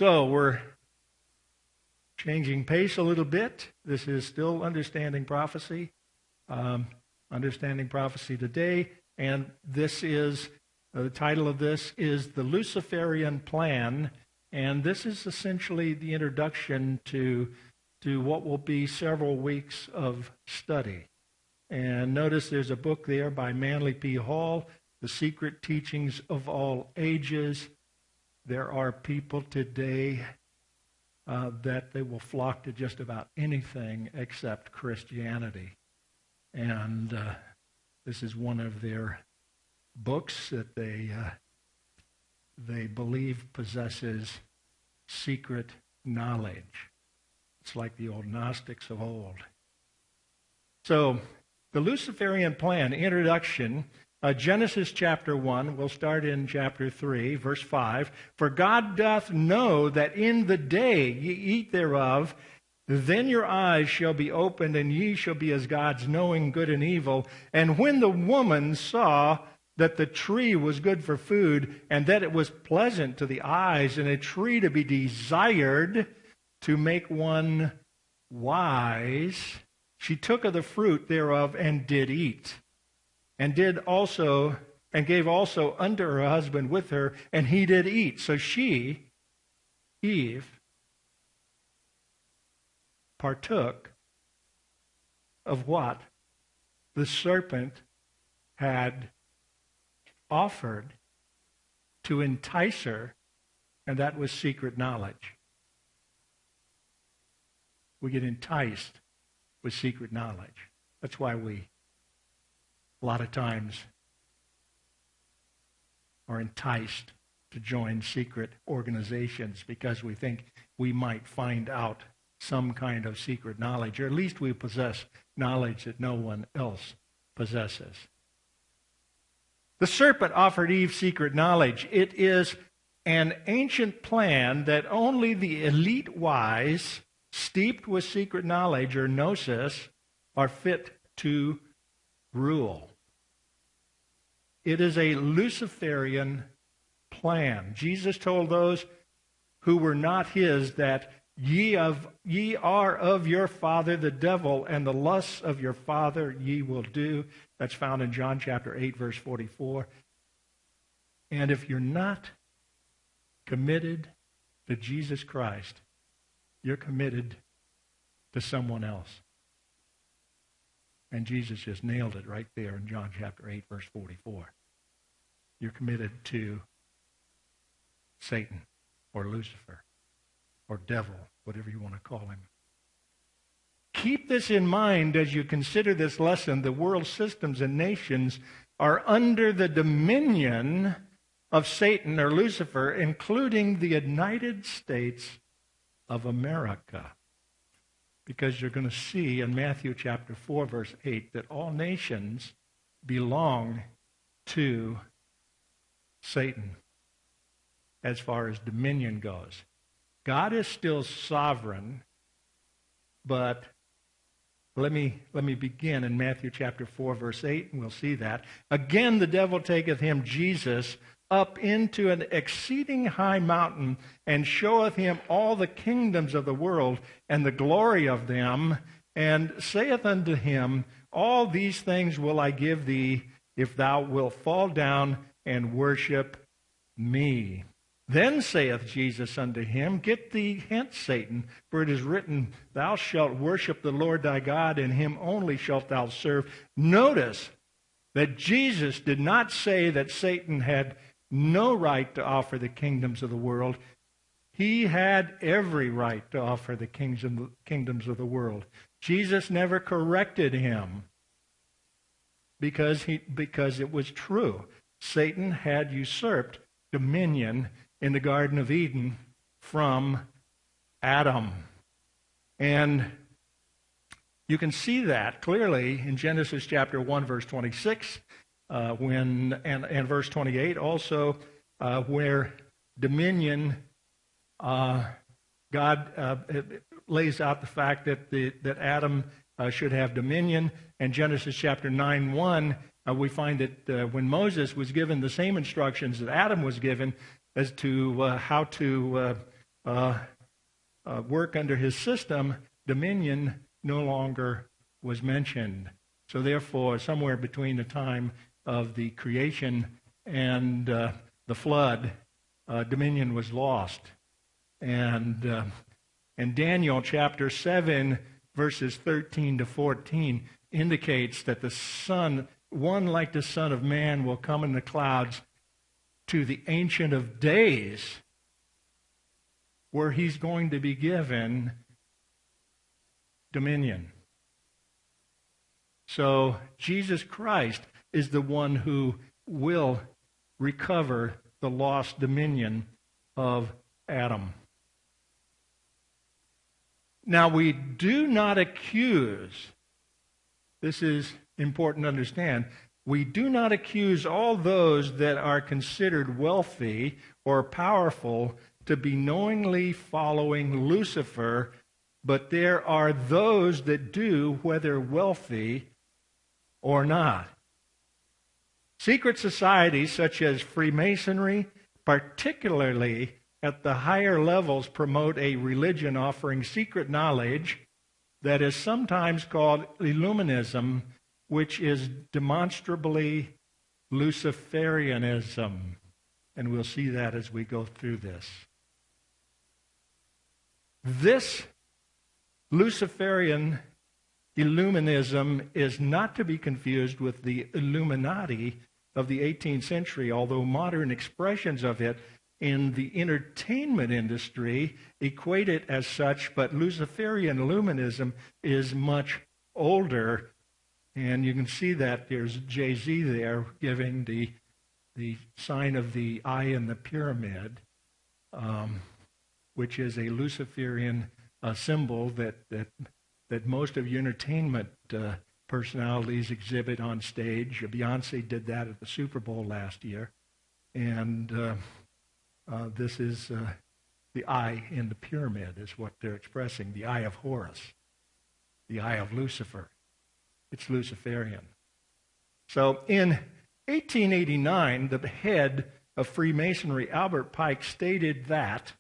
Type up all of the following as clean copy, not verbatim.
So we're changing pace a little bit. This is still Understanding Prophecy. Understanding Prophecy today. And this is, the title of this is The Luciferian Plan. And this is essentially the introduction to what will be several weeks of study. And notice there's a book there by Manly P. Hall, The Secret Teachings of All Ages. There are people today that they will flock to just about anything except Christianity. And this is one of their books that they believe possesses secret knowledge. It's like the old Gnostics of old. So, the Luciferian Plan, introduction, Genesis chapter 1, we'll start in chapter 3, verse 5. For God doth know that in the day ye eat thereof, then your eyes shall be opened, and ye shall be as gods, knowing good and evil. And when the woman saw that the tree was good for food, and that it was pleasant to the eyes, and a tree to be desired to make one wise, she took of the fruit thereof and did eat. And gave also unto her husband with her, and he did eat. So she, Eve, partook of what the serpent had offered to entice her, and that was secret knowledge. We get enticed with secret knowledge. That's why we a lot of times are enticed to join secret organizations because we think we might find out some kind of secret knowledge, or at least we possess knowledge that no one else possesses. The serpent offered Eve secret knowledge. It is an ancient plan that only the elite wise, steeped with secret knowledge or gnosis, are fit to rule. It is a Luciferian plan. Jesus told those who were not his that ye are of your father the devil, and the lusts of your father ye will do. That's found in John chapter 8, verse 44. And if you're not committed to Jesus Christ, you're committed to someone else. And Jesus just nailed it right there in John chapter 8, verse 44. You're committed to Satan or Lucifer or devil, whatever you want to call him. Keep this in mind as you consider this lesson. The world systems and nations are under the dominion of Satan or Lucifer, including the United States of America. Because you're going to see in Matthew chapter 4, verse 8, that all nations belong to Satan as far as dominion goes. God is still sovereign, but let me begin in Matthew chapter 4, verse 8, and we'll see that. Again, the devil taketh him, Jesus, up into an exceeding high mountain, and showeth him all the kingdoms of the world, and the glory of them, and saith unto him, all these things will I give thee, if thou wilt fall down and worship me. Then saith Jesus unto him, get thee hence, Satan, for it is written, thou shalt worship the Lord thy God, and him only shalt thou serve. Notice that Jesus did not say that Satan had no right to offer the kingdoms of the world. He had every right to offer the kingdoms of the world. Jesus never corrected him because it was true. Satan had usurped dominion in the Garden of Eden from Adam. And you can see that clearly in Genesis chapter 1, verse 26, and verse 28 also, where dominion, God lays out the fact that Adam should have dominion. In Genesis chapter 9:1, we find that when Moses was given the same instructions that Adam was given as to how to work under his system, dominion no longer was mentioned. So therefore, somewhere between the time of the creation and the flood, dominion was lost. And Daniel chapter 7, verses 13 to 14, indicates that the Son, one like the Son of Man, will come in the clouds to the Ancient of Days, where he's going to be given dominion. So Jesus Christ is the one who will recover the lost dominion of Adam. Now, we do not accuse, this is important to understand, we do not accuse all those that are considered wealthy or powerful to be knowingly following Lucifer, but there are those that do, whether wealthy or not. Secret societies such as Freemasonry, particularly at the higher levels, promote a religion offering secret knowledge that is sometimes called Illuminism, which is demonstrably Luciferianism. And we'll see that as we go through this. This Luciferian Illuminism is not to be confused with the Illuminati of the 18th century, although modern expressions of it in the entertainment industry equate it as such, but Luciferian Illuminism is much older. And you can see that there's Jay-Z there giving the sign of the eye in the pyramid, which is a Luciferian symbol that most of the entertainment personalities exhibit on stage. Beyonce did that at the Super Bowl last year. And this is the eye in the pyramid is what they're expressing, the eye of Horus, the eye of Lucifer. It's Luciferian. So in 1889, the head of Freemasonry, Albert Pike, stated that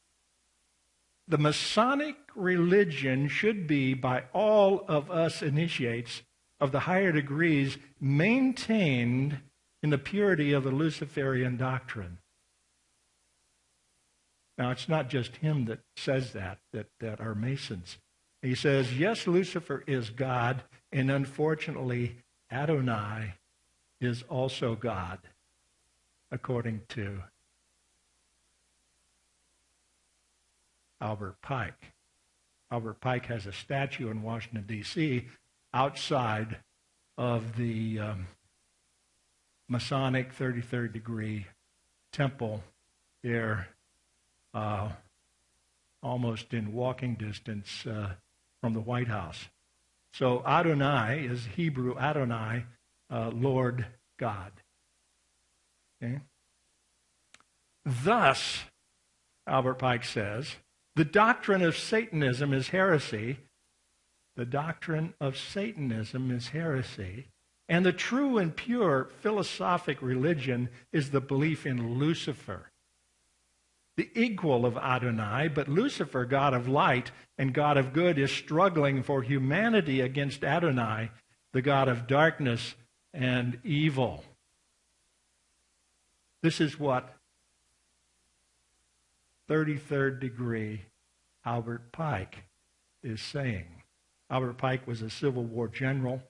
the Masonic religion should be, by all of us initiates of the higher degrees, maintained in the purity of the Luciferian doctrine. Now, it's not just him that says that are Masons. He says, yes, Lucifer is God, and unfortunately, Adonai is also God, according to Albert Pike. Albert Pike has a statue in Washington, D.C., outside of the Masonic 33rd degree temple there, almost in walking distance from the White House. So Adonai is Hebrew Adonai, Lord God. Okay? Thus, Albert Pike says, the doctrine of Satanism is heresy. The doctrine of Satanism is heresy. And the true and pure philosophic religion is the belief in Lucifer, the equal of Adonai. But Lucifer, God of light and God of good, is struggling for humanity against Adonai, the God of darkness and evil. This is what 33rd degree Albert Pike is saying. Albert Pike was a Civil War general.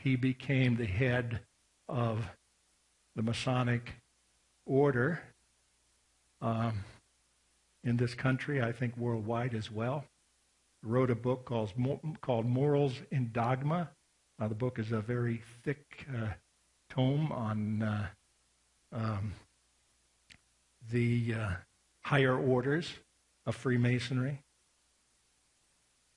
He became the head of the Masonic order in this country, I think worldwide as well. Wrote a book called Morals in Dogma. The book is a very thick tome on the higher orders of Freemasonry.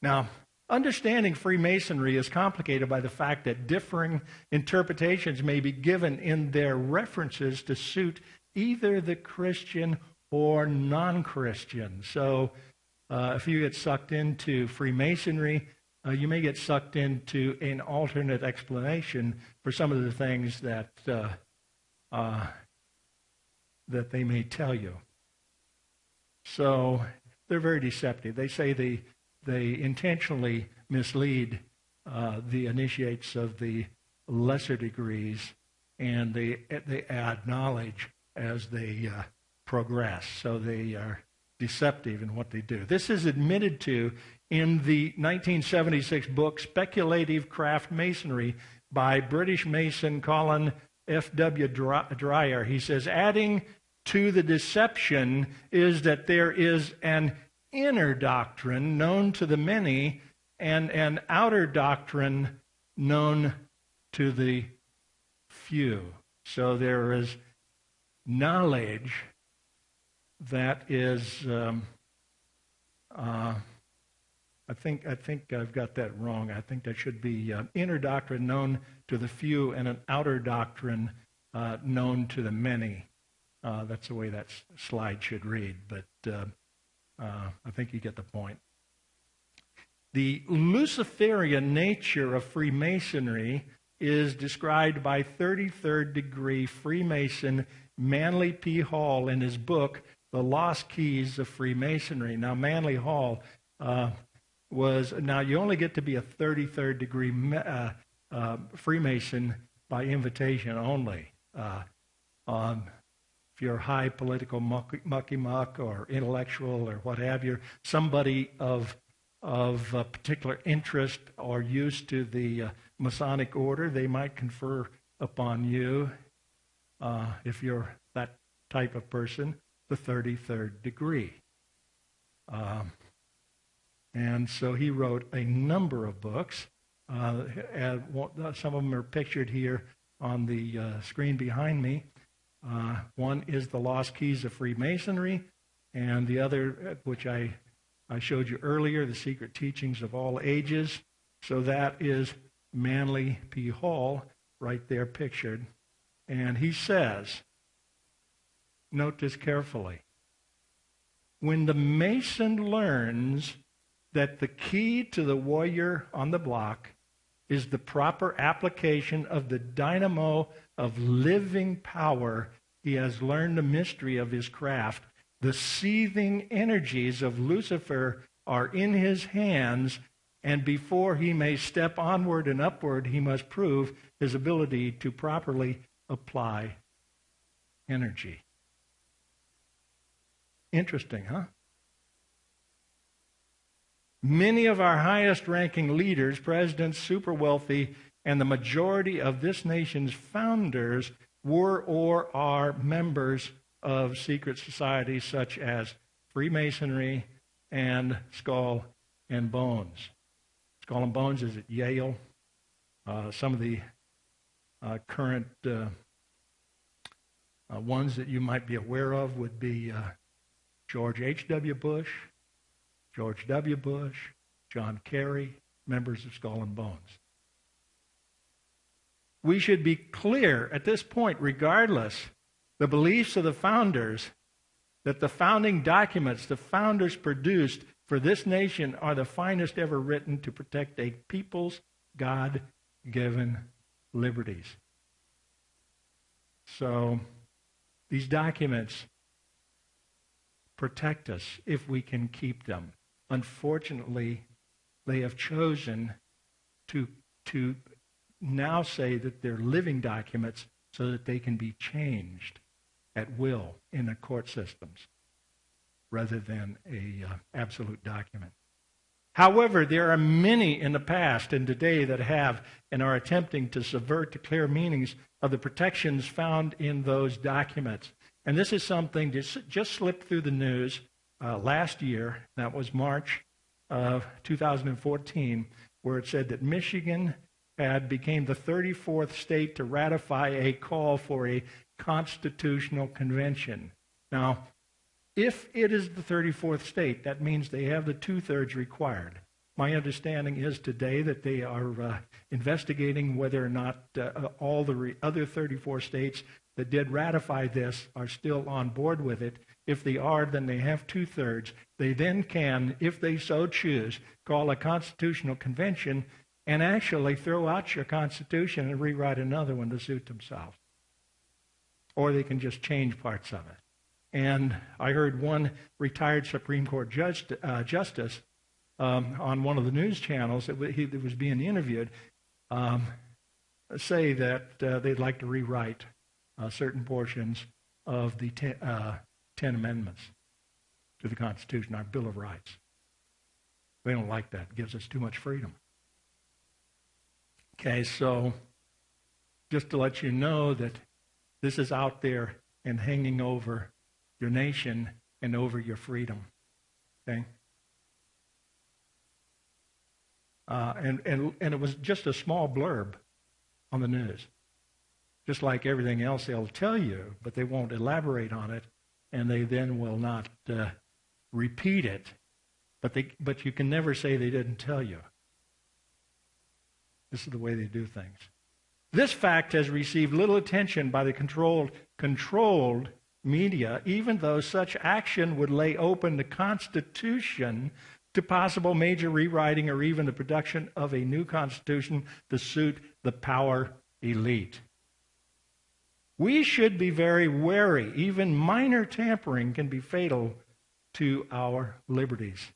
Now, understanding Freemasonry is complicated by the fact that differing interpretations may be given in their references to suit either the Christian or non-Christian. So if you get sucked into Freemasonry, you may get sucked into an alternate explanation for some of the things that they may tell you. So they're very deceptive. They say they intentionally mislead the initiates of the lesser degrees, and they add knowledge as they progress. So they are deceptive in what they do. This is admitted to in the 1976 book Speculative Craft Masonry by British Mason Colin F.W. Dreyer. He says, adding to the deception is that there is an inner doctrine known to the many and an outer doctrine known to the few. So there is knowledge that is, I think I've got that wrong. I think that should be inner doctrine known to the few and an outer doctrine known to the many. That's the way that slide should read, but I think you get the point. The Luciferian nature of Freemasonry is described by 33rd degree Freemason Manly P. Hall in his book, The Lost Keys of Freemasonry. Now, Manly Hall now you only get to be a 33rd degree Freemason by invitation only. If you're high political mucky-muck or intellectual or what have you, somebody of a particular interest or used to the Masonic order, they might confer upon you, if you're that type of person, the 33rd degree. And so he wrote a number of books. Some of them are pictured here on the screen behind me. One is The Lost Keys of Freemasonry, and the other, which I showed you earlier, The Secret Teachings of All Ages. So that is Manly P. Hall right there pictured. And he says, note this carefully, when the Mason learns that the key to the warrior on the block is the proper application of the dynamo of living power, he has learned the mystery of his craft. The seething energies of Lucifer are in his hands, and before he may step onward and upward, he must prove his ability to properly apply energy. Interesting, huh? Many of our highest-ranking leaders, presidents, super wealthy, and the majority of this nation's founders were or are members of secret societies such as Freemasonry and Skull and Bones. Skull and Bones is at Yale. Some of the current ones that you might be aware of would be George H.W. Bush, George W. Bush, John Kerry, members of Skull and Bones. We should be clear at this point, regardless the beliefs of the founders, that the founding documents the founders produced for this nation are the finest ever written to protect a people's God-given liberties. So these documents protect us if we can keep them. Unfortunately, they have chosen to now say that they're living documents so that they can be changed at will in the court systems rather than a absolute document. However, there are many in the past and today that have and are attempting to subvert the clear meanings of the protections found in those documents. And this is something that just slipped through the news last year. That was March of 2014, where it said that Michigan became the 34th state to ratify a call for a constitutional convention. Now, if it is the 34th state, that means they have the 2/3 required. My understanding is today that they are investigating whether or not all the other 34 states that did ratify this are still on board with it. If they are, then they have 2/3. They then can, if they so choose, call a constitutional convention and actually throw out your Constitution and rewrite another one to suit themselves. Or they can just change parts of it. And I heard one retired Supreme Court justice on one of the news channels that was being interviewed say that they'd like to rewrite certain portions of the Ten Amendments to the Constitution, our Bill of Rights. They don't like that. It gives us too much freedom. Okay, so just to let you know that this is out there and hanging over your nation and over your freedom. Okay? And it was just a small blurb on the news. Just like everything else they'll tell you, but they won't elaborate on it, and they then will not repeat it. But you can never say they didn't tell you. This is the way they do things. This fact has received little attention by the controlled media, even though such action would lay open the Constitution to possible major rewriting or even the production of a new Constitution to suit the power elite. We should be very wary. Even minor tampering can be fatal to our liberties.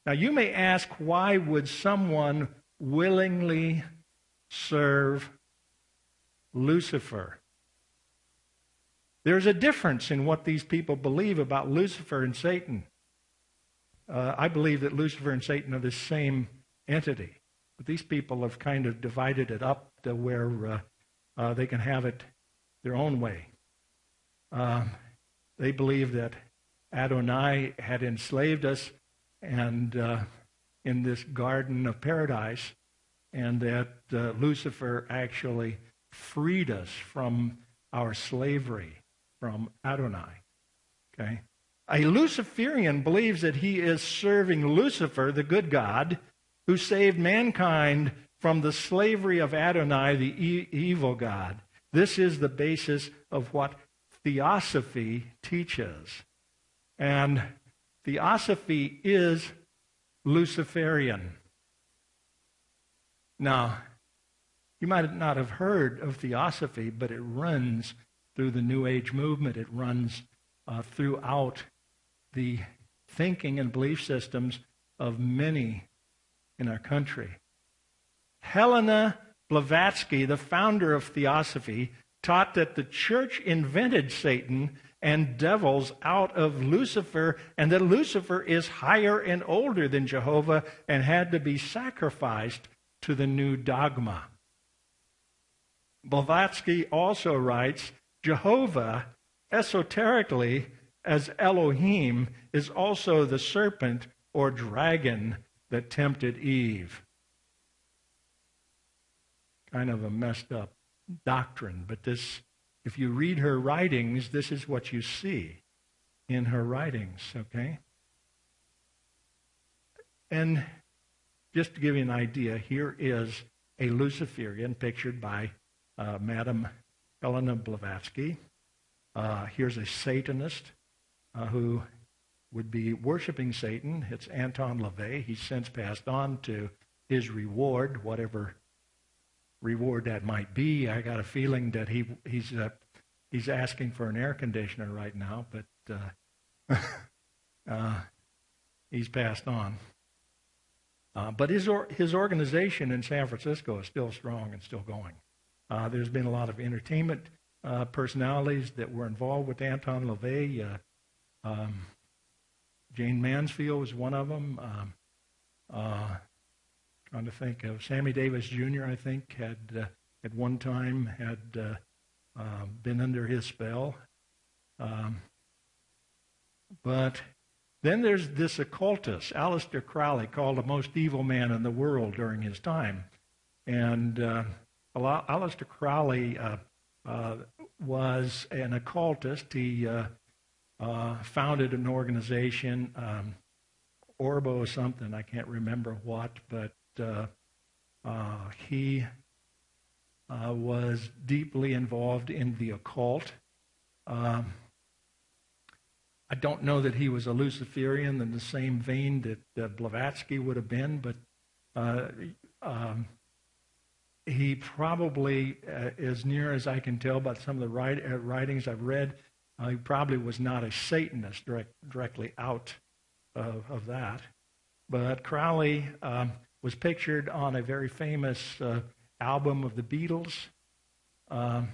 Now, you may ask, why would someone willingly serve Lucifer? There's a difference in what these people believe about Lucifer and Satan. I believe that Lucifer and Satan are the same entity. But these people have kind of divided it up to where they can have it their own way. They believe that Adonai had enslaved us and in this garden of paradise, and that Lucifer actually freed us from our slavery from Adonai. Okay? A Luciferian believes that he is serving Lucifer, the good God, who saved mankind from the slavery of Adonai, the evil God. This is the basis of what Theosophy teaches. And Theosophy is Luciferian. Now, you might not have heard of Theosophy, but it runs through the New Age movement. It runs throughout the thinking and belief systems of many in our country. Helena Blavatsky, the founder of Theosophy, taught that the church invented Satan and devils out of Lucifer, and that Lucifer is higher and older than Jehovah and had to be sacrificed to the new dogma. Blavatsky also writes, Jehovah, esoterically as Elohim, is also the serpent or dragon that tempted Eve. Kind of a messed up doctrine, but this, if you read her writings, this is what you see in her writings, okay? And just to give you an idea, here is a Luciferian pictured by Madame Helena Blavatsky. Here's a Satanist who would be worshiping Satan. It's Anton LaVey. He's since passed on to his reward, whatever reward that might be. I got a feeling that he's asking for an air conditioner right now, but he's passed on. But his organization in San Francisco is still strong and still going. There's been a lot of entertainment personalities that were involved with Anton LaVey. Jane Mansfield was one of them. Trying to think of Sammy Davis Jr., I think, had at one time been under his spell. But then there's this occultist, Aleister Crowley, called the most evil man in the world during his time. And Aleister Crowley was an occultist. He founded an organization, Orbo something, I can't remember what, but he was deeply involved in the occult. I don't know that he was a Luciferian in the same vein that Blavatsky would have been, but he probably, as near as I can tell by some of the writings I've read, He probably was not a Satanist directly out of that. But Crowley was pictured on a very famous album of the Beatles, and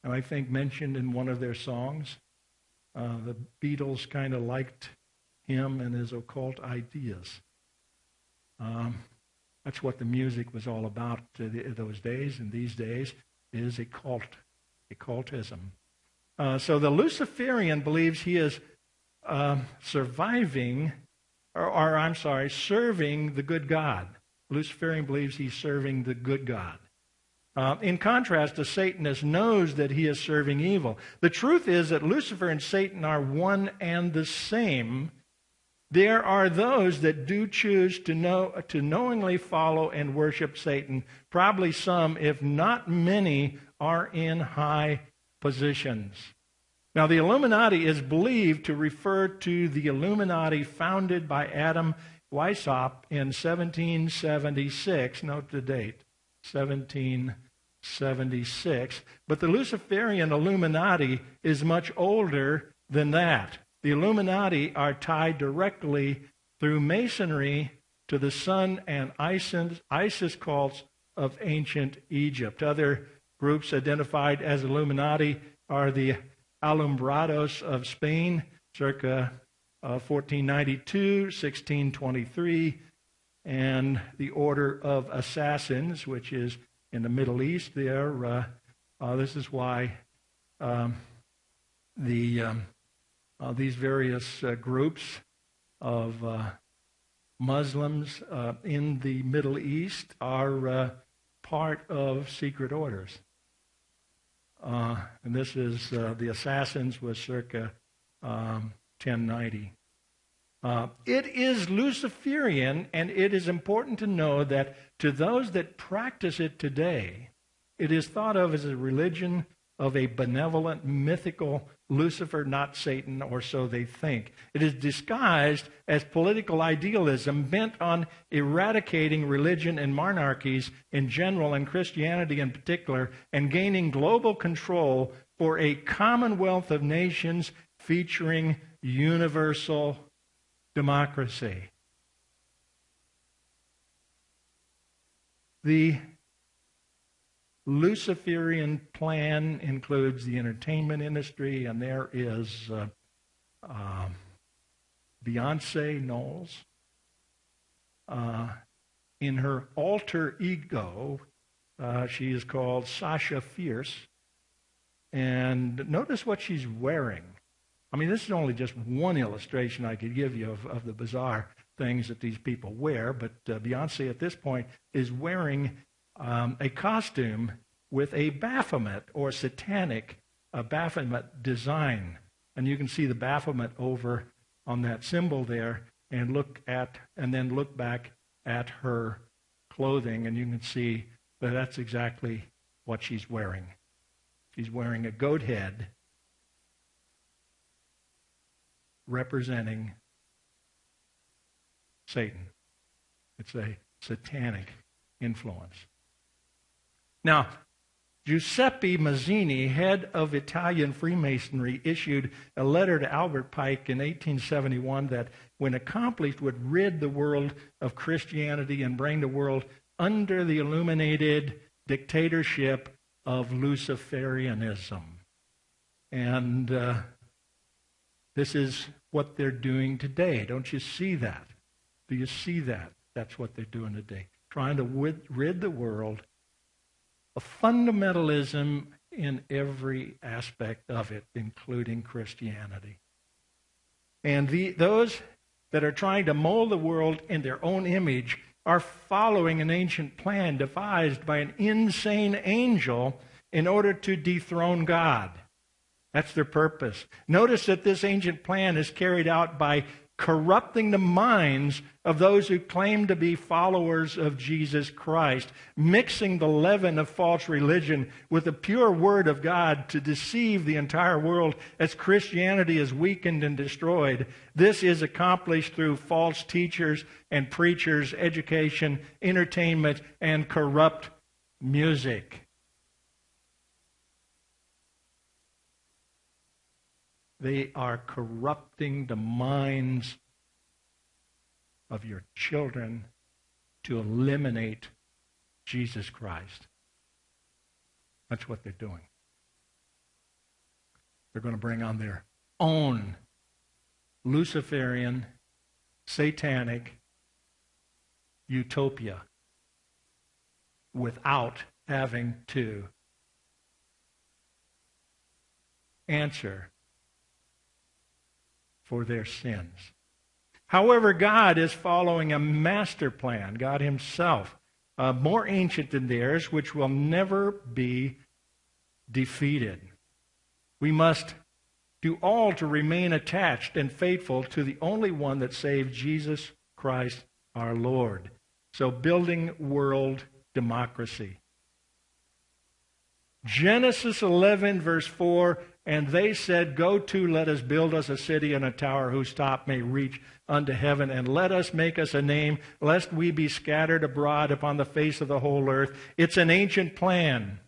I think mentioned in one of their songs. The Beatles kind of liked him and his occult ideas. That's what the music was all about those days, and these days is occultism. So the Luciferian believes he is serving the good God. Luciferian believes he's serving the good God. In contrast, the Satanist knows that he is serving evil. The truth is that Lucifer and Satan are one and the same. There are those that do choose to knowingly follow and worship Satan. Probably some, if not many, are in high positions. Now, the Illuminati is believed to refer to the Illuminati founded by Adam Weishaupt in 1776. Note the date, 1776. But the Luciferian Illuminati is much older than that. The Illuminati are tied directly through Masonry to the Sun and Isis cults of ancient Egypt. Other groups identified as Illuminati are the Alumbrados of Spain, circa 1492, 1623, and the Order of Assassins, which is in the Middle East there. This is why these various groups of Muslims in the Middle East are part of secret orders. And this is the Assassins was circa 1090. It is Luciferian, and it is important to know that to those that practice it today, it is thought of as a religion of a benevolent, mythical Lucifer, not Satan, or so they think. It is disguised as political idealism bent on eradicating religion and monarchies in general, and Christianity in particular, and gaining global control for a commonwealth of nations featuring universal democracy. The Luciferian plan includes the entertainment industry, and there is Beyonce Knowles. In her alter ego, she is called Sasha Fierce. And notice what she's wearing. I mean, this is only just one illustration I could give you of the bizarre things that these people wear, but Beyonce at this point is wearing a costume with a Baphomet or satanic Baphomet design. And you can see the Baphomet over on that symbol there, and then look back at her clothing, and you can see that that's exactly what she's wearing. She's wearing a goat head representing Satan. It's a satanic influence. Now, Giuseppe Mazzini, head of Italian Freemasonry, issued a letter to Albert Pike in 1871 that, when accomplished, would rid the world of Christianity and bring the world under the illuminated dictatorship of Luciferianism. And this is what they're doing today. Don't you see that? Do you see that? That's what they're doing today. Trying to rid the world of fundamentalism in every aspect of it, including Christianity. And those that are trying to mold the world in their own image are following an ancient plan devised by an insane angel in order to dethrone God. That's their purpose. Notice that this ancient plan is carried out by corrupting the minds of those who claim to be followers of Jesus Christ, mixing the leaven of false religion with the pure word of God to deceive the entire world as Christianity is weakened and destroyed. This is accomplished through false teachers and preachers, education, entertainment, and corrupt music. They are corrupting the minds of your children to eliminate Jesus Christ. That's what they're doing. They're going to bring on their own Luciferian, satanic utopia without having to answer for their sins. However, God is following a master plan, God himself, more ancient than theirs, which will never be defeated. We must do all to remain attached and faithful to the only one that saved, Jesus Christ our Lord. So, building world democracy. Genesis 11, verse 4, and they said, "Go to, let us build us a city and a tower whose top may reach unto heaven, and let us make us a name, lest we be scattered abroad upon the face of the whole earth." It's an ancient plan.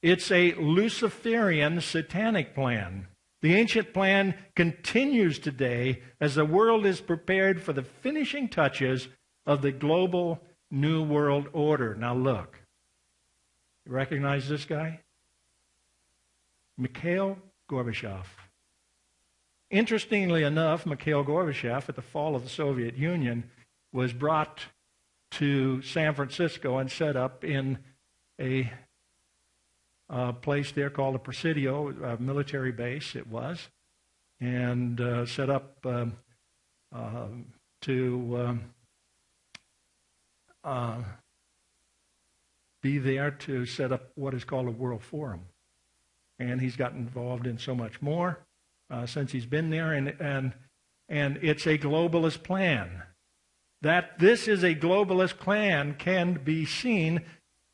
It's a Luciferian satanic plan. The ancient plan continues today as the world is prepared for the finishing touches of the global New World Order. Now look. You recognize this guy? Mikhail Gorbachev. Interestingly enough, Mikhail Gorbachev, at the fall of the Soviet Union, was brought to San Francisco and set up in a place there called a Presidio, a military base it was, and set up to be there to set up what is called a World Forum. And he's gotten involved in so much more since he's been there, and it's a globalist plan. That this is a globalist plan can be seen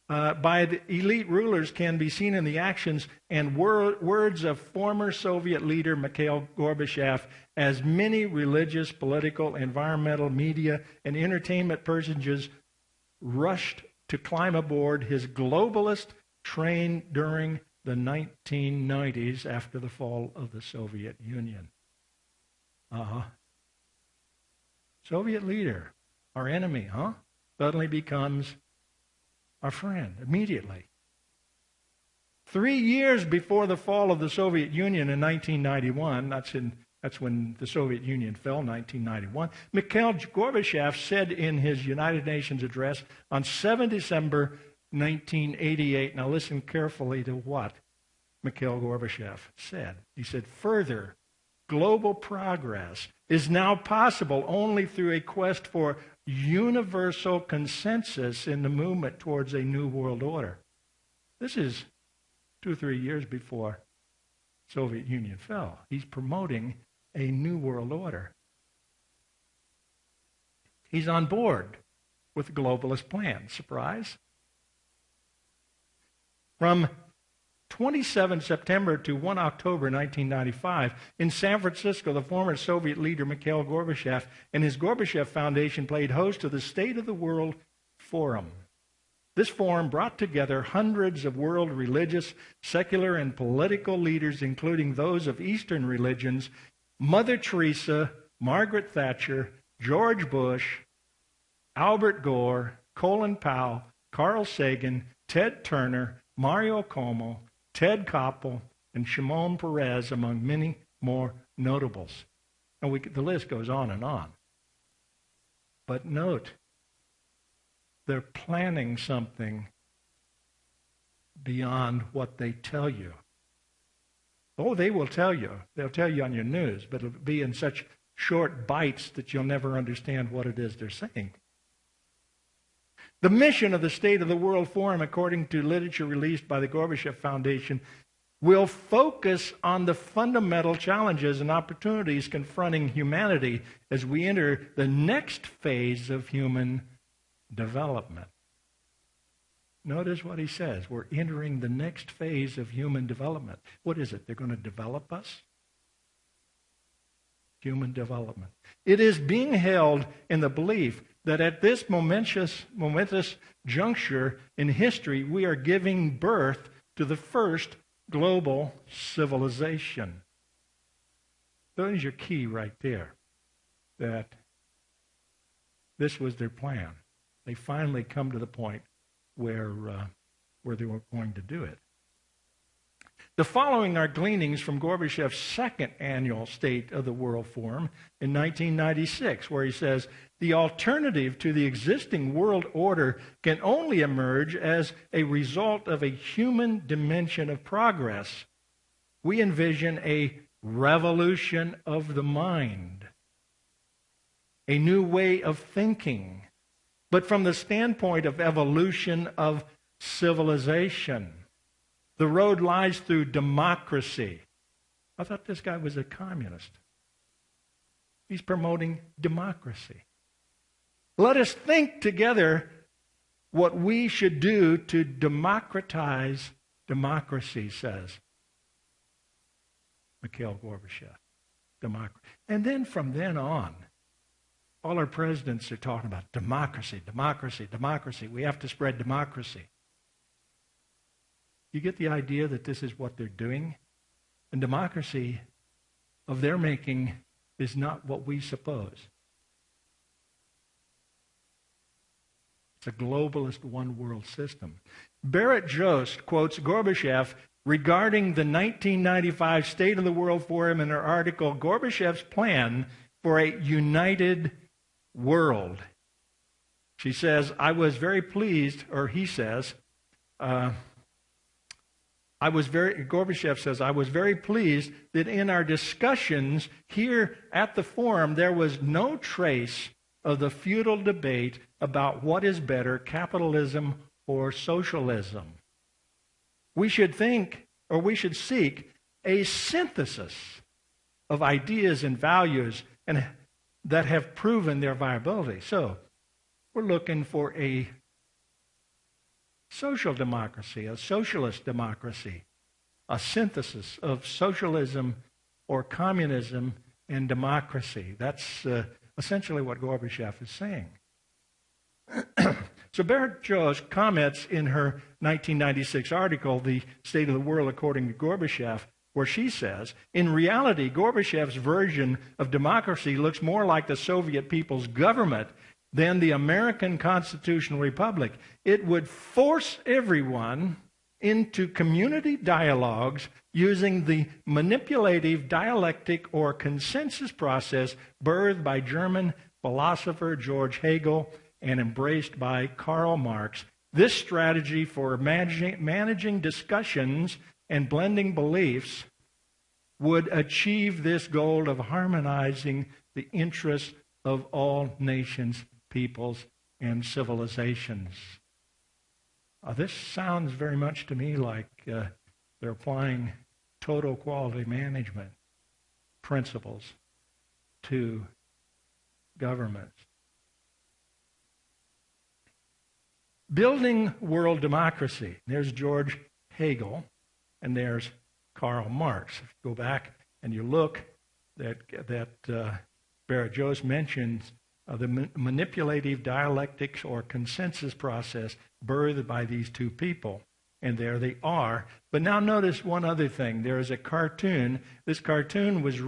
by the elite rulers, can be seen in the actions and words of former Soviet leader Mikhail Gorbachev, as many religious, political, environmental, media, and entertainment personages rushed to climb aboard his globalist train during the 1990s after the fall of the Soviet Union. Soviet leader, our enemy, suddenly becomes our friend immediately. 3 years before the fall of the Soviet Union in 1991, that's when the Soviet Union fell, 1991, Mikhail Gorbachev said in his United Nations address on 7 December 1988, now listen carefully to what Mikhail Gorbachev said. He said, "Further global progress is now possible only through a quest for universal consensus in the movement towards a new world order." This is 2 or 3 years before the Soviet Union fell. He's promoting a new world order. He's on board with the globalist plan. Surprise? From 27 September to 1 October 1995, in San Francisco, the former Soviet leader Mikhail Gorbachev and his Gorbachev Foundation played host to the State of the World Forum. This forum brought together hundreds of world religious, secular, and political leaders, including those of Eastern religions, Mother Teresa, Margaret Thatcher, George Bush, Albert Gore, Colin Powell, Carl Sagan, Ted Turner, Mario Cuomo, Ted Koppel, and Shimon Peres, among many more notables. And the list goes on and on. But note, they're planning something beyond what they tell you. Oh, they will tell you. They'll tell you on your news, but it'll be in such short bites that you'll never understand what it is they're saying. The mission of the State of the World Forum, according to literature released by the Gorbachev Foundation, will focus on the fundamental challenges and opportunities confronting humanity as we enter the next phase of human development. Notice what he says. We're entering the next phase of human development. What is it? They're going to develop us? Human development. It is being held in the belief that at this momentous juncture in history, we are giving birth to the first global civilization. There's your key right there, that this was their plan. They finally come to the point where they were going to do it. The following are gleanings from Gorbachev's second annual State of the World Forum in 1996, where he says, the alternative to the existing world order can only emerge as a result of a human dimension of progress. We envision a revolution of the mind, a new way of thinking, but from the standpoint of evolution of civilization. The road lies through democracy. I thought this guy was a communist. He's promoting democracy. Let us think together what we should do to democratize democracy, says Mikhail Gorbachev. And then from then on, all our presidents are talking about democracy, democracy, democracy. We have to spread democracy. You get the idea that this is what they're doing? And democracy of their making is not what we suppose. It's a globalist one-world system. Barrett Jost quotes Gorbachev regarding the 1995 State of the World Forum in her article, Gorbachev's Plan for a United World. She says, I was very pleased, or he says, Gorbachev says, I was very pleased that in our discussions here at the forum, there was no trace of the futile debate about what is better, capitalism or socialism. We should think, or we should seek, a synthesis of ideas and values and that have proven their viability. So, we're looking for a social democracy, a socialist democracy, a synthesis of socialism or communism and democracy. That's essentially what Gorbachev is saying. So Barrett Jost comments in her 1996 article, The State of the World According to Gorbachev, where she says, in reality, Gorbachev's version of democracy looks more like the Soviet People's Government than the American Constitutional Republic. It would force everyone into community dialogues using the manipulative dialectic or consensus process birthed by German philosopher George Hegel and embraced by Karl Marx. This strategy for managing discussions and blending beliefs would achieve this goal of harmonizing the interests of all nations, peoples, and civilizations. This sounds very much to me like they're applying total quality management principles to governments. Building world democracy. There's George Hegel, and there's Karl Marx. If you go back and you look, that Barrett Jost mentions the manipulative dialectics or consensus process birthed by these two people. And there they are. But now notice one other thing. There is a cartoon. This cartoon was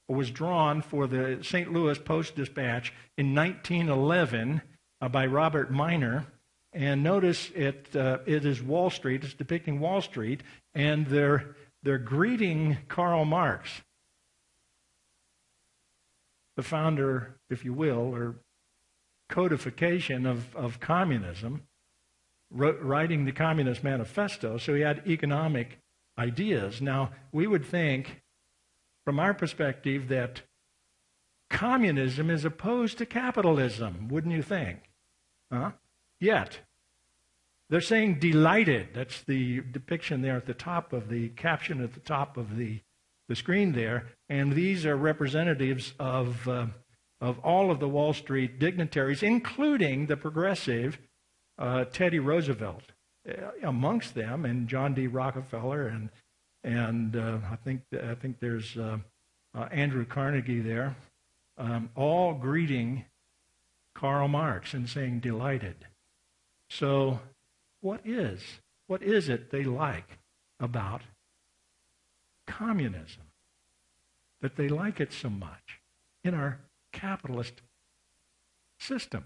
was drawn for the St. Louis Post-Dispatch in 1911 by Robert Miner. And notice it is Wall Street. It's depicting Wall Street. And they're greeting Karl Marx, the founder, if you will, or codification of communism, writing the Communist Manifesto. So he had economic ideas. Now, we would think, from our perspective, that communism is opposed to capitalism, wouldn't you think? Yet, they're saying delighted. That's the depiction there at the top of the caption at the top of the screen there. And these are representatives of all of the Wall Street dignitaries, including the progressive Teddy Roosevelt amongst them, and John D. Rockefeller, and I think there's Andrew Carnegie there, all greeting Karl Marx and saying delighted. So, what is it they like about communism? that they like it so much in our capitalist system.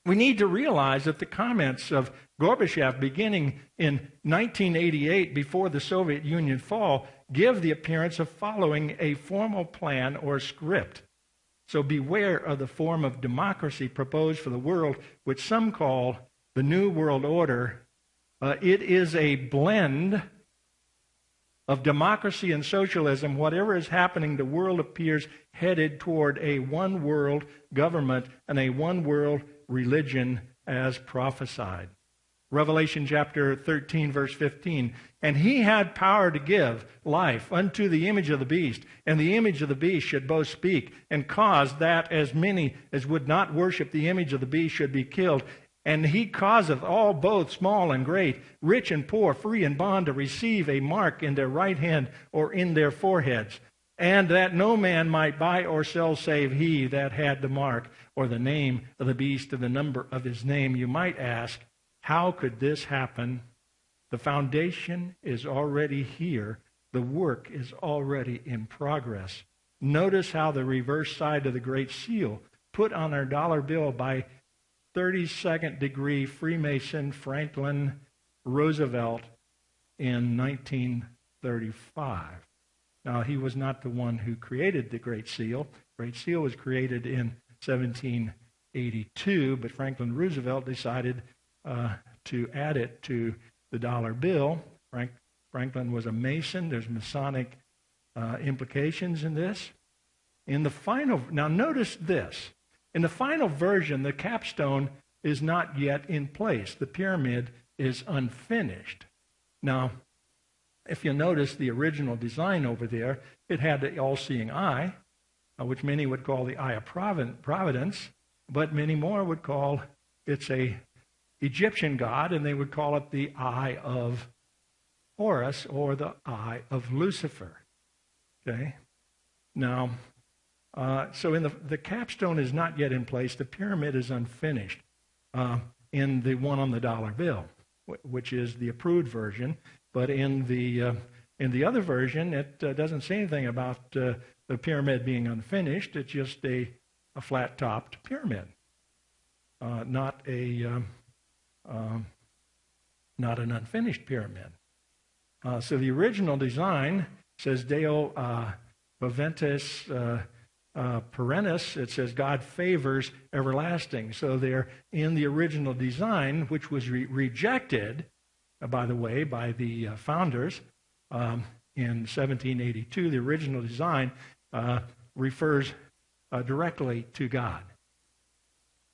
We need to realize that the comments of Gorbachev beginning in 1988, before the Soviet Union fall, give the appearance of following a formal plan or script. So beware of the form of democracy proposed for the world, which some call the New World Order. It is a blend of democracy and socialism. Whatever is happening, the world appears headed toward a one-world government and a one-world religion as prophesied. Revelation chapter 13, verse 15. And he had power to give life unto the image of the beast, and the image of the beast should both speak, and cause that as many as would not worship the image of the beast should be killed. And he causeth all, both small and great, rich and poor, free and bond, to receive a mark in their right hand or in their foreheads, and that no man might buy or sell save he that had the mark, or the name of the beast, or the number of his name. You might ask, how could this happen? The foundation is already here. The work is already in progress. Notice how the reverse side of the Great Seal, put on our dollar bill by 32nd degree Freemason Franklin Roosevelt in 1935. Now, he was not the one who created the Great Seal. The Great Seal was created in 1782, but Franklin Roosevelt decided to add it to the dollar bill. Franklin was a Mason. There's Masonic implications in this. Now notice this. In the final version, the capstone is not yet in place. The pyramid is unfinished. Now, if you notice the original design over there, it had the all-seeing eye, which many would call the eye of providence, but many more would call it's a Egyptian god, and they would call it the eye of Horus or the eye of Lucifer. Okay? Now, so in the capstone is not yet in place. The pyramid is unfinished in the one on the dollar bill, which is the approved version. But in the other version, it doesn't say anything about the pyramid being unfinished. It's just a flat-topped pyramid, not an unfinished pyramid. So the original design says Deo Viventus Perennis. It says God favors everlasting. So they're in the original design, which was rejected, by the way, by the founders in 1782. The original design refers directly to God.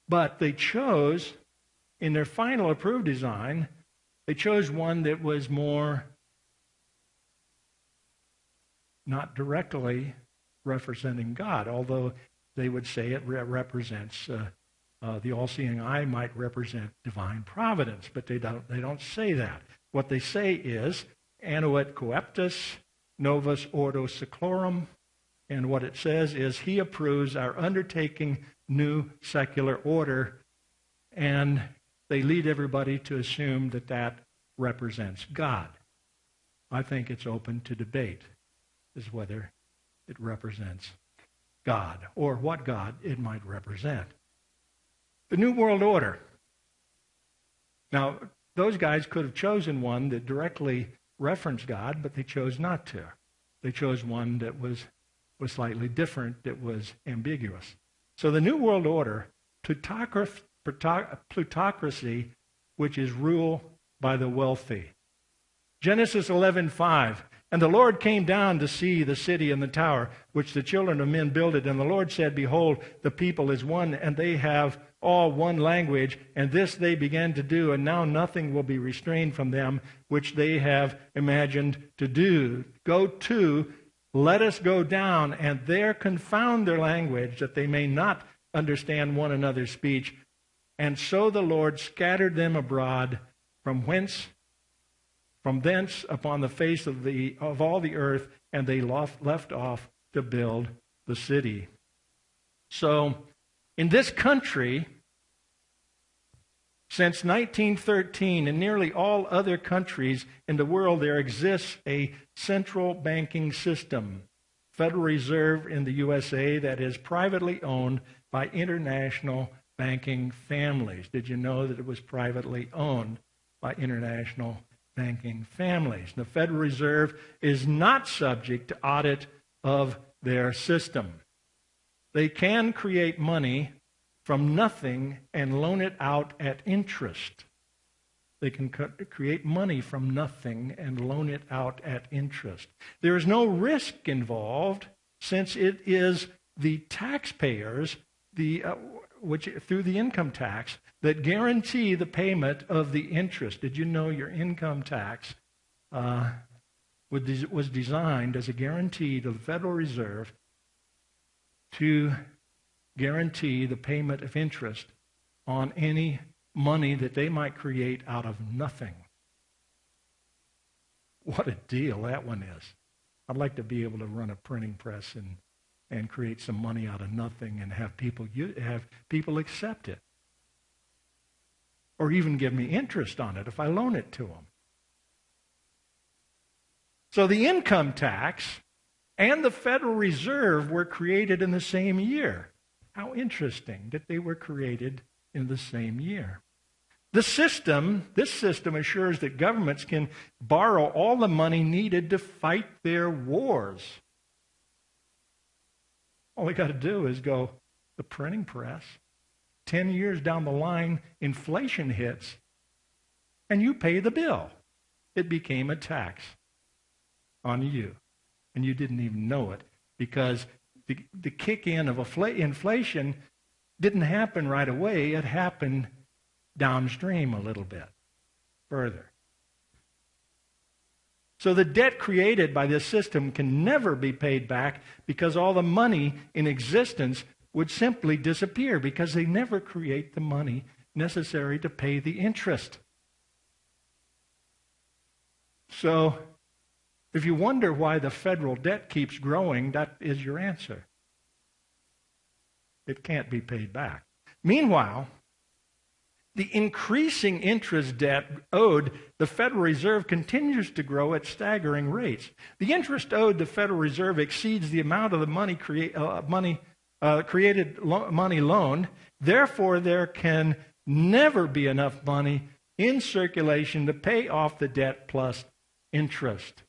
But they chose, in their final approved design, they chose one that was more not directly representing God, although they would say it represents the all-seeing eye might represent divine providence, but they don't say that. What they say is annuit coeptus novus ordo seclorum, and what it says is he approves our undertaking new secular order, and they lead everybody to assume that that represents God. I think it's open to debate as whether it represents God or what God it might represent. The New World Order. Now, those guys could have chosen one that directly referenced God, but they chose not to. They chose one that was slightly different, that was ambiguous. So the New World Order, plutocracy, which is rule by the wealthy. Genesis 11:5. And the Lord came down to see the city and the tower, which the children of men builded. And the Lord said, Behold, the people is one, and they have all one language. And this they began to do, and now nothing will be restrained from them, which they have imagined to do. Go to, let us go down, and there confound their language, that they may not understand one another's speech. And so the Lord scattered them abroad from thence upon the face of all the earth, and they left off to build the city. So, in this country, Since 1913, in nearly all other countries in the world, there exists a central banking system, Federal Reserve in the USA, that is privately owned by international banking families. Did you know that it was privately owned by international banking families? The Federal Reserve is not subject to audit of their system. They can create money from nothing and loan it out at interest. They can create money from nothing and loan it out at interest. There is no risk involved, since it is the taxpayers, which through the income tax, that guarantee the payment of the interest. Did you know your income tax was designed as a guarantee to the Federal Reserve to guarantee the payment of interest on any money that they might create out of nothing? What a deal that one is. I'd like to be able to run a printing press and create some money out of nothing and have people accept it. Or even give me interest on it if I loan it to them. So the income tax and the Federal Reserve were created in the same year. How interesting that they were created in the same year. This system assures that governments can borrow all the money needed to fight their wars. All they got to do is go the printing press. 10 years down the line, inflation hits, and you pay the bill. It became a tax on you, and you didn't even know it, because the kick in of inflation didn't happen right away. It happened downstream a little bit further. So the debt created by this system can never be paid back, because all the money in existence would simply disappear, because they never create the money necessary to pay the interest. So if you wonder why the federal debt keeps growing, that is your answer. It can't be paid back. Meanwhile, the increasing interest debt owed the Federal Reserve continues to grow at staggering rates. The interest owed the Federal Reserve exceeds the amount of the money money loaned. Therefore, there can never be enough money in circulation to pay off the debt plus interest.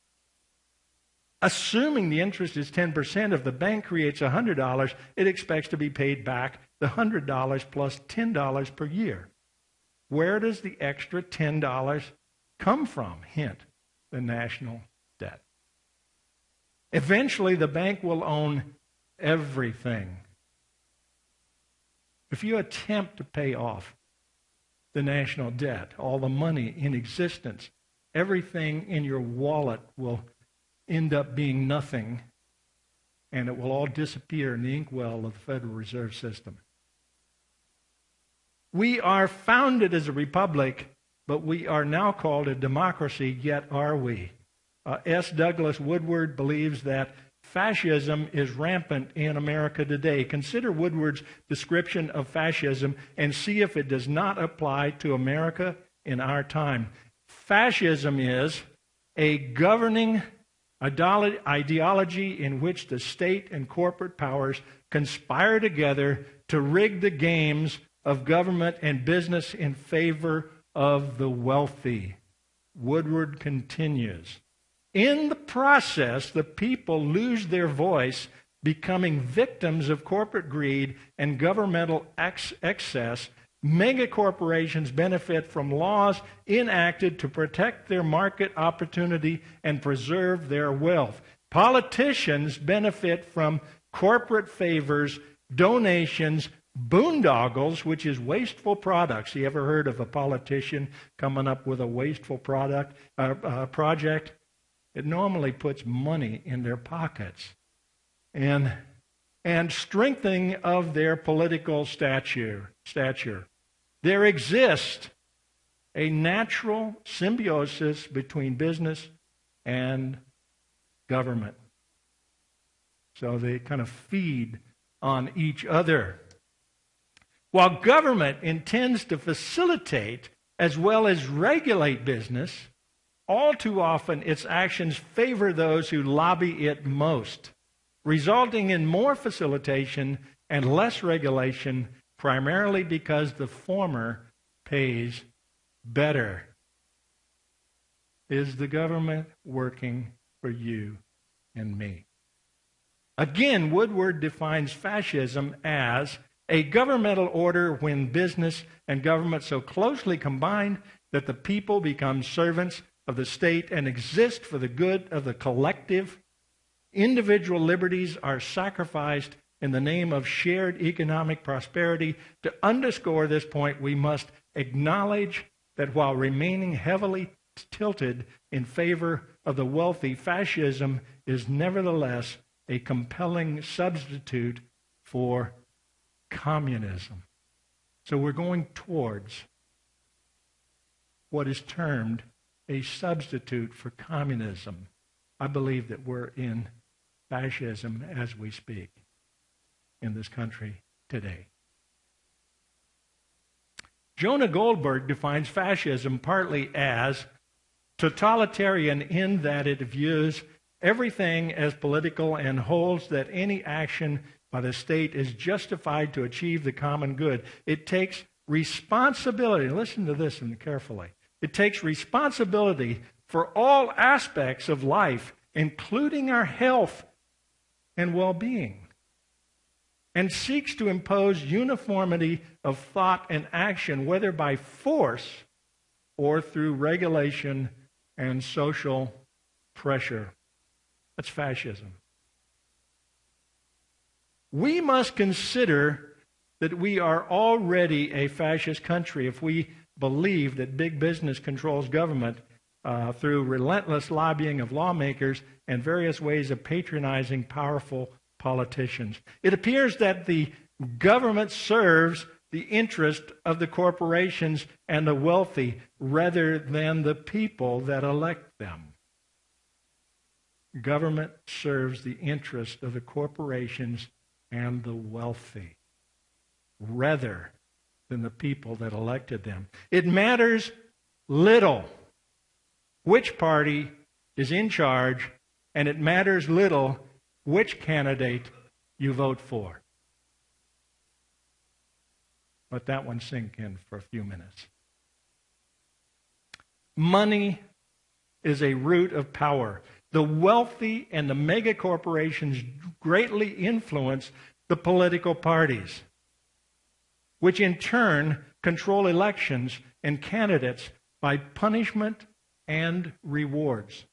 Assuming the interest is 10%, if the bank creates $100, it expects to be paid back the $100 plus $10 per year. Where does the extra $10 come from? Hint, the national debt. Eventually, the bank will own everything. If you attempt to pay off the national debt, all the money in existence, everything in your wallet will end up being nothing, and it will all disappear in the inkwell of the Federal Reserve System. We are founded as a republic, but we are now called a democracy, yet are we? S. Douglas Woodward believes that fascism is rampant in America today. Consider Woodward's description of fascism and see if it does not apply to America in our time. Fascism is a governing ideology in which the state and corporate powers conspire together to rig the games of government and business in favor of the wealthy. Woodward continues. In the process, the people lose their voice, becoming victims of corporate greed and governmental excess. Megacorporations benefit from laws enacted to protect their market opportunity and preserve their wealth. Politicians benefit from corporate favors, donations, boondoggles, which is wasteful products. You ever heard of a politician coming up with a wasteful project? It normally puts money in their pockets. And strengthening of their political stature. There exists a natural symbiosis between business and government. So they kind of feed on each other. While government intends to facilitate as well as regulate business, all too often its actions favor those who lobby it most, resulting in more facilitation and less regulation, primarily because the former pays better. Is the government working for you and me? Again, Woodward defines fascism as a governmental order when business and government so closely combine that the people become servants of the state and exist for the good of the collective. Individual liberties are sacrificed in the name of shared economic prosperity. To underscore this point, we must acknowledge that while remaining heavily tilted in favor of the wealthy, fascism is nevertheless a compelling substitute for communism. So we're going towards what is termed a substitute for communism. I believe that we're in fascism as we speak in this country today. Jonah Goldberg defines fascism partly as totalitarian in that it views everything as political and holds that any action by the state is justified to achieve the common good. It takes responsibility. Listen to this carefully. It takes responsibility for all aspects of life, including our health and well-being, and seeks to impose uniformity of thought and action, whether by force or through regulation and social pressure. That's fascism. We must consider that we are already a fascist country if we believe that big business controls government through relentless lobbying of lawmakers and various ways of patronizing powerful politicians. It appears that the government serves the interest of the corporations and the wealthy rather than the people that elect them. Government serves the interest of the corporations and the wealthy rather than the people that elected them. It matters little which party is in charge, and it matters little which candidate you vote for. Let that one sink in for a few minutes. Money is a root of power. The wealthy and the mega corporations greatly influence the political parties, which in turn control elections and candidates by punishment and rewards.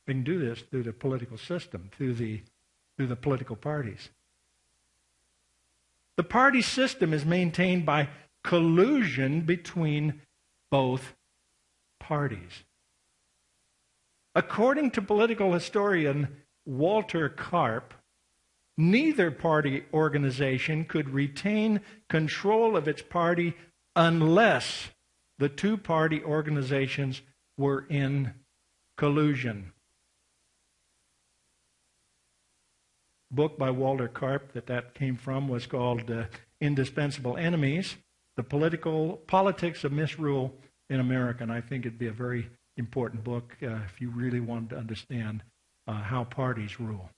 They can do this through the political system, through the political parties. The party system is maintained by collusion between both parties. According to political historian Walter Karp, neither party organization could retain control of its party unless the two party organizations were in collusion. Book by Walter Karp that came from was called Indispensable Enemies, The Politics of Misrule in America. And I think it'd be a very important book if you really wanted to understand how parties rule.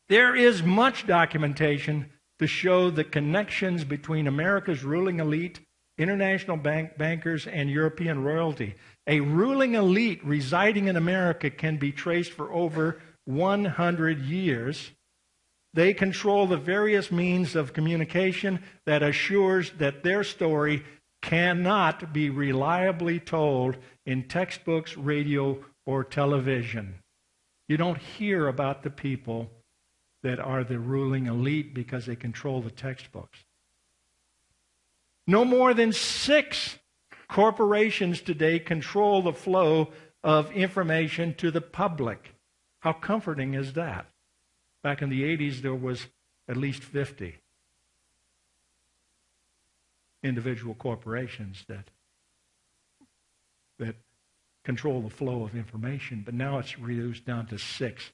There is much documentation to show the connections between America's ruling elite, international bankers, and European royalty. A ruling elite residing in America can be traced for over 100 years. They control the various means of communication that assures that their story cannot be reliably told in textbooks, radio, or television. You don't hear about the people that are the ruling elite because they control the textbooks. No more than 6 corporations today control the flow of information to the public. How comforting is that? Back in the 80s, there was at least 50 individual corporations that control the flow of information, but now it's reduced down to 6.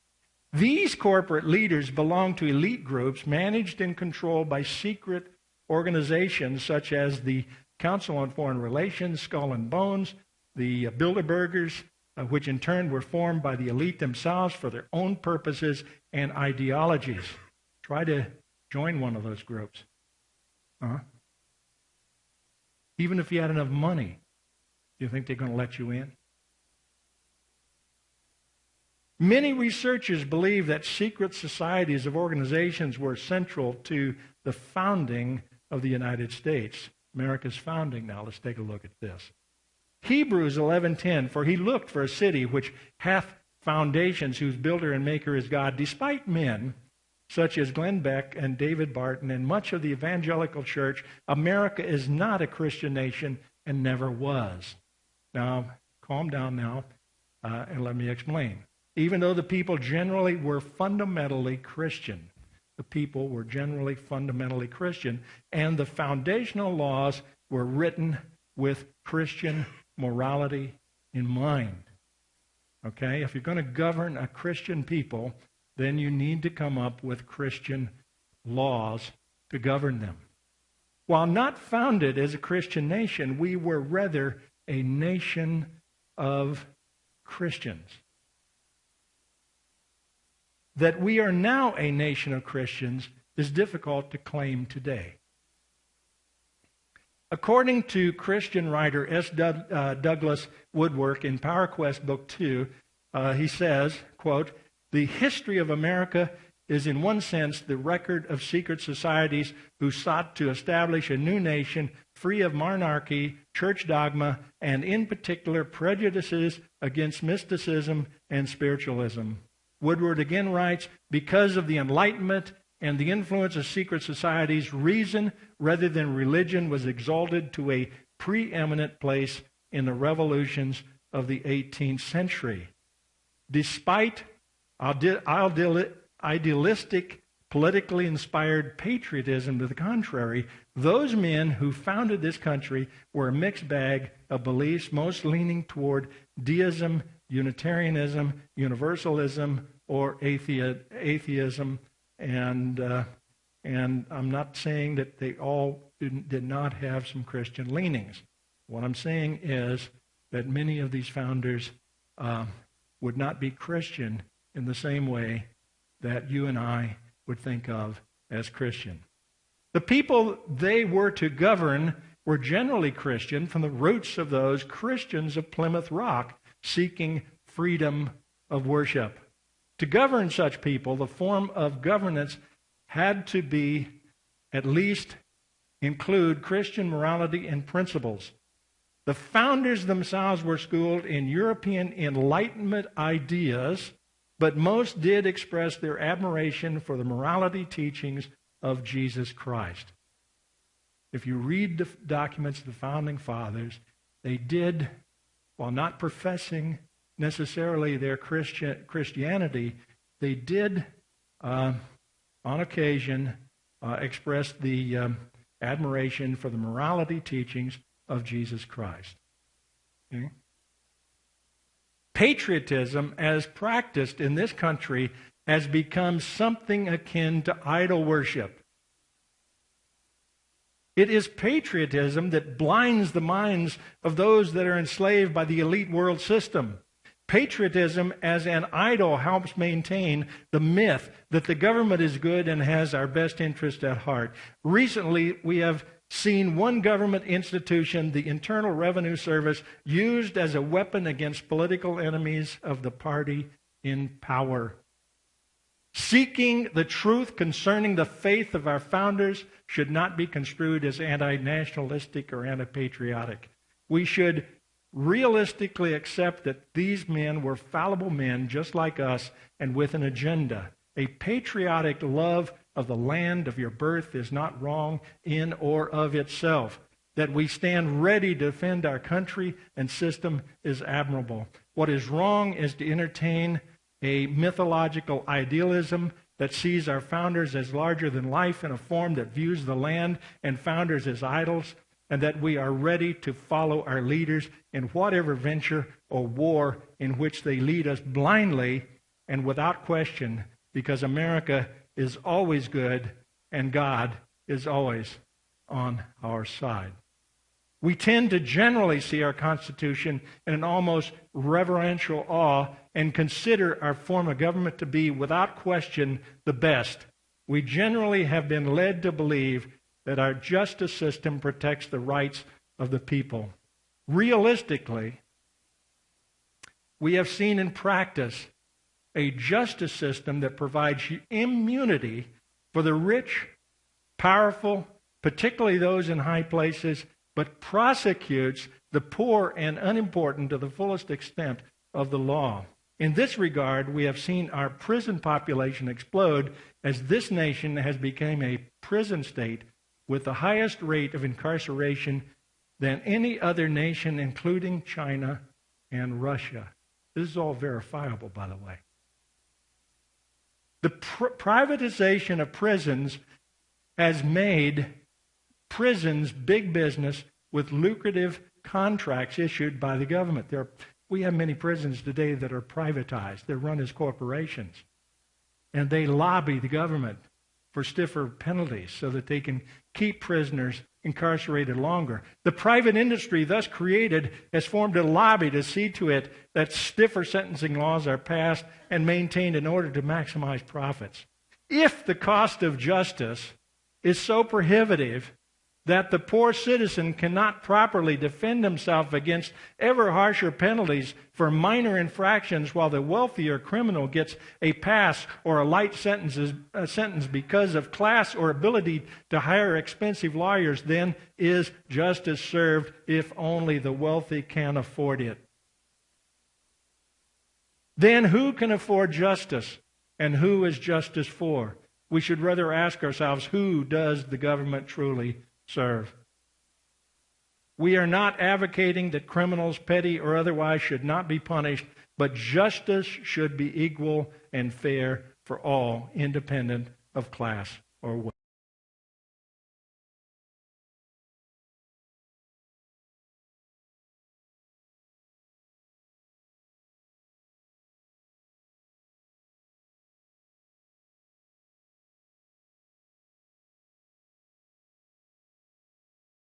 These corporate leaders belong to elite groups managed and controlled by secret organizations such as the Council on Foreign Relations, Skull and Bones, the Bilderbergers, which in turn were formed by the elite themselves for their own purposes and ideologies. Try to join one of those groups. Even if you had enough money, do you think they're going to let you in? Many researchers believe that secret societies of organizations were central to the founding of the United States, America's founding. Now let's take a look at this. Hebrews 11:10, for he looked for a city which hath foundations, whose builder and maker is God. Despite men such as Glenn Beck and David Barton and much of the evangelical church, America is not a Christian nation and never was. Now, calm down now and let me explain. Even though the people generally were fundamentally Christian, and the foundational laws were written with Christian morality in mind. Okay? If you're going to govern a Christian people, then you need to come up with Christian laws to govern them. While not founded as a Christian nation, we were rather a nation of Christians. That we are now a nation of Christians is difficult to claim today. According to Christian writer S. Douglas Woodwork in Power Quest Book 2, he says, quote, the history of America is in one sense the record of secret societies who sought to establish a new nation free of monarchy, church dogma, and in particular prejudices against mysticism and spiritualism. Woodward again writes, because of the Enlightenment and the influence of secret societies, reason rather than religion was exalted to a preeminent place in the revolutions of the 18th century. Despite idealistic, politically inspired patriotism to the contrary, those men who founded this country were a mixed bag of beliefs, most leaning toward deism, Unitarianism, Universalism, or atheism. And I'm not saying that they all did not have some Christian leanings. What I'm saying is that many of these founders would not be Christian in the same way that you and I would think of as Christian. The people they were to govern were generally Christian from the roots of those Christians of Plymouth Rock seeking freedom of worship. To govern such people, the form of governance had to be at least include Christian morality and principles. The founders themselves were schooled in European Enlightenment ideas, but most did express their admiration for the morality teachings of Jesus Christ. If you read the documents of the Founding Fathers, they did, while not professing necessarily their Christianity, they did, on occasion, express the admiration for the morality teachings of Jesus Christ. Okay? Patriotism, as practiced in this country, has become something akin to idol worship. It is patriotism that blinds the minds of those that are enslaved by the elite world system. Patriotism as an idol helps maintain the myth that the government is good and has our best interest at heart. Recently, we have seen one government institution, the Internal Revenue Service, used as a weapon against political enemies of the party in power. Seeking the truth concerning the faith of our founders should not be construed as anti-nationalistic or anti-patriotic. We should realistically accept that these men were fallible men just like us and with an agenda. A patriotic love of the land of your birth is not wrong in or of itself. That we stand ready to defend our country and system is admirable. What is wrong is to entertain a mythological idealism that sees our founders as larger than life in a form that views the land and founders as idols, and that we are ready to follow our leaders in whatever venture or war in which they lead us blindly and without question, because America is always good and God is always on our side. We tend to generally see our Constitution in an almost reverential awe and consider our form of government to be, without question, the best. We generally have been led to believe that our justice system protects the rights of the people. Realistically, we have seen in practice a justice system that provides immunity for the rich, powerful, particularly those in high places, but prosecutes the poor and unimportant to the fullest extent of the law. In this regard, we have seen our prison population explode as this nation has become a prison state with the highest rate of incarceration than any other nation, including China and Russia. This is all verifiable, by the way. The privatization of prisons has made prisons big business with lucrative contracts issued by the government. We have many prisons today that are privatized. They're run as corporations. And they lobby the government for stiffer penalties so that they can keep prisoners incarcerated longer. The private industry thus created has formed a lobby to see to it that stiffer sentencing laws are passed and maintained in order to maximize profits. If the cost of justice is so prohibitive that the poor citizen cannot properly defend himself against ever harsher penalties for minor infractions, while the wealthier criminal gets a pass or a light sentence because of class or ability to hire expensive lawyers, then is justice served if only the wealthy can afford it. Then who can afford justice, and who is justice for? We should rather ask ourselves, who does the government truly serve? We are not advocating that criminals, petty or otherwise, should not be punished, but justice should be equal and fair for all, independent of class or wealth.